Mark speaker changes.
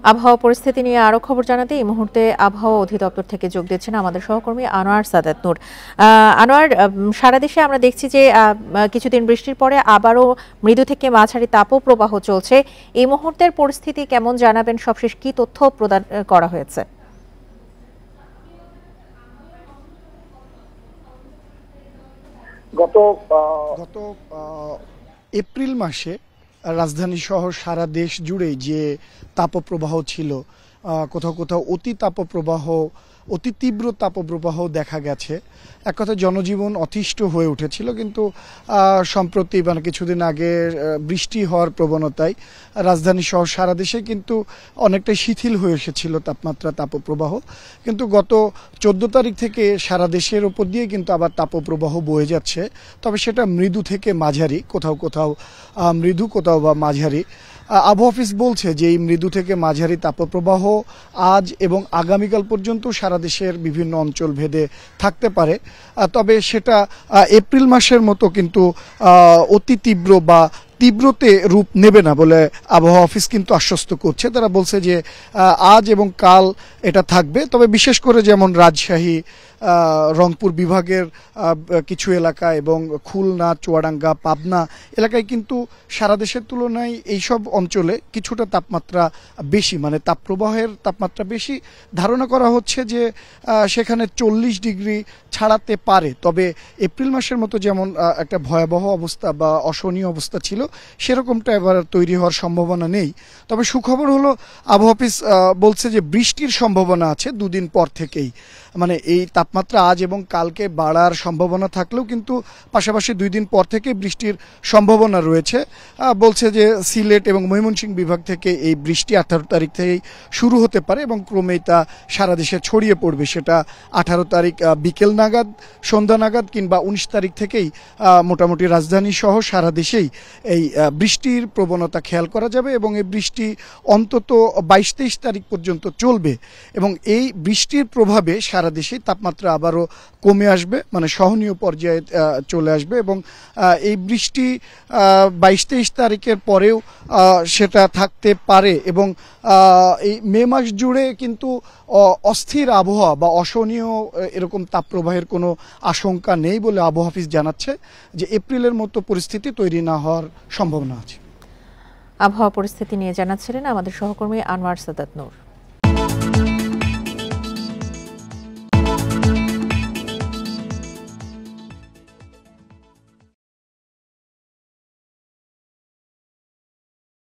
Speaker 1: আবহাওয়া পরিস্থিতি নিয়ে আরো খবর জানাতে এই মুহূর্তে আবহাওয়া অধিদপ্তর থেকে যোগ দিচ্ছেন আমাদের সহকর্মী আনোয়ার সাদাত নূর। আনোয়ার, সারা দেশে আমরা দেখছি যে কিছুদিন বৃষ্টির পরে আবারও মৃদু থেকে মাঝারি তাপপ্রবাহ চলছে। এই মুহূর্তের পরিস্থিতি কেমন, জানাবেন? সবশেষ কি তথ্য প্রদান করা হয়েছে?
Speaker 2: গত এপ্রিল মাসে রাজধানী সহ সারা দেশ জুড়েই যে তাপপ্রবাহ ছিল, কোথাও কোথাও অতি তীব্র তাপপ্রবাহ দেখা গেছে। এক কথায় জনজীবন অতিষ্ঠ হয়ে উঠেছিল, কিন্তু সম্প্রতি মানে কিছুদিন আগে বৃষ্টি হওয়ার প্রবণতায় রাজধানী সহ সারা দেশে কিন্তু অনেকটাই শিথিল হয়ে এসেছিল তাপপ্রবাহ। কিন্তু গত 14 তারিখ থেকে সারা দেশের ওপর দিয়ে কিন্তু আবার তাপপ্রবাহ বয়ে যাচ্ছে, তবে সেটা মৃদু থেকে মাঝারি, কোথাও কোথাও মৃদু, কোথাও বা মাঝারি। আবহাওয়া অফিস বলছে যে এই মৃদু থেকে মাঝারি তাপপ্রবাহ আজ এবং আগামীকাল পর্যন্ত সারা দেশের বিভিন্ন অঞ্চল ভেদে থাকতে পারে। তবে সেটা এপ্রিল মাসের মতো কিন্তু অতি তীব্র বা তীব্রতে রূপ নেবে না বলে আবহাওয়া অফিস কিন্তু আশ্বস্ত করছে। তারা বলছে যে আজ এবং কাল এটা থাকবে, তবে বিশেষ করে যেমন রাজশাহী, রংপুর বিভাগের কিছু এলাকা এবং খুলনা, চুয়াডাঙ্গা, পাবনা এলাকায় কিন্তু সারা দেশের তুলনায় এইসব অঞ্চলে কিছুটা তাপমাত্রা বেশি, মানে তাপপ্রবাহের তাপমাত্রা বেশি। ধারণা করা হচ্ছে যে সেখানে 40 ডিগ্রি ছাড়াতে পারে। তবে এপ্রিল মাসের মতো যেমন একটা ভয়াবহ অবস্থা বা অসহনীয় অবস্থা ছিল, সেরকমটা এবার তৈরি হওয়ার সম্ভাবনা নেই। তবে সুখবর হলো আবহাওয়া অফিস বলছে যে বৃষ্টির সম্ভাবনা আছে দুদিন পর থেকেই। মানে এই তাপমাত্রা আজ এবং কালকে বাড়ার সম্ভাবনা থাকলেও কিন্তু পাশাপাশি 2 দিন পর থেকে বৃষ্টির সম্ভাবনা রয়েছে। বলছে যে সিলেট এবং ময়মনসিংহ বিভাগ থেকে এই বৃষ্টি 18 তারিখ থেকেই শুরু হতে পারে এবং ক্রমেই তা সারা দেশে ছড়িয়ে পড়বে। সেটা 18 তারিখ বিকেল নাগাদ, সন্ধ্যা নাগাদ, কিংবা 19 তারিখ থেকেই মোটামুটি রাজধানী সহ সারা দেশেই এই বৃষ্টির প্রবণতা খেয়াল করা যাবে এবং এই বৃষ্টি অন্তত 22-23 তারিখ পর্যন্ত চলবে এবং এই বৃষ্টির প্রভাবে সারা দেশে তাপমাত্রা আবারও কমে আসবে, মানে সহনীয় পর্যায়ে চলে আসবে এবং এই বৃষ্টি 22-23 তারিখের পরেও সেটা থাকতে পারে এবং এই মে মাস জুড়ে কিন্তু অস্থির আবহাওয়া বা অসহনীয় এরকম তাপপ্রবাহের কোনো আশঙ্কা নেই বলে আবহাওয়া অফিস জানাচ্ছে যে এপ্রিলের মতো পরিস্থিতি তৈরি না হওয়ার সম্ভাবনা আছে।
Speaker 1: আবহাওয়া পরিস্থিতি নিয়ে জানাচ্ছিলেন আমাদের সহকর্মী আনোয়ার সাদাত নূর।